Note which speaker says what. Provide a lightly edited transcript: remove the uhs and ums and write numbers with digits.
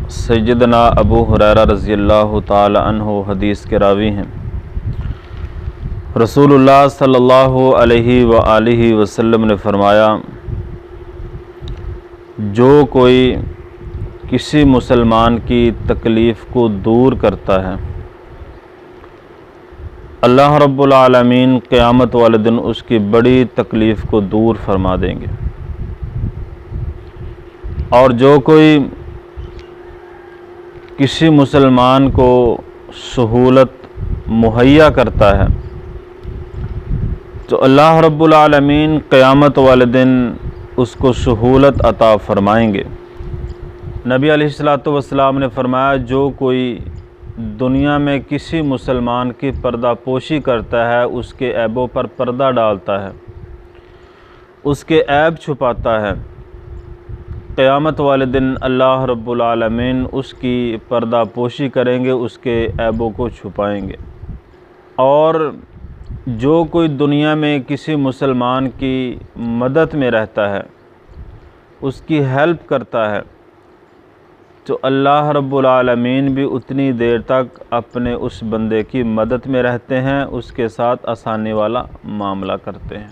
Speaker 1: सैयदना अबू हुरैरा रज़ियल्लाहु ताला अन्हु हदीस के रावी हैं। रसूलुल्लाह सल्लल्लाहु अलैहि व आलिहि वसल्लम ने फरमाया, जो कोई किसी मुसलमान की तकलीफ़ को दूर करता है, अल्लाह रब्बुल आलमीन क़यामत वाले दिन उसकी बड़ी तकलीफ़ को दूर फरमा देंगे। और जो कोई किसी मुसलमान को सहूलत मुहैया करता है तो अल्लाह रब्बुल आलमीन क़यामत वाले दिन उसको सहूलत अता फ़रमाएंगे। नबी अलैहिस्सलातु वस्सलाम ने फरमाया, जो कोई दुनिया में किसी मुसलमान की पर्दापोशी करता है, उसके ऐबों पर पर्दा डालता है, उसके ऐब छुपाता है, क़यामत वाले दिन अल्लाह रब्बुल आलमीन उसकी पर्दापोशी करेंगे, उसके ऐबों को छुपाएंगे। और जो कोई दुनिया में किसी मुसलमान की मदद में रहता है, उसकी हेल्प करता है, तो अल्लाह रब्बुल आलमीन भी उतनी देर तक अपने उस बंदे की मदद में रहते हैं, उसके साथ आसानी वाला मामला करते हैं।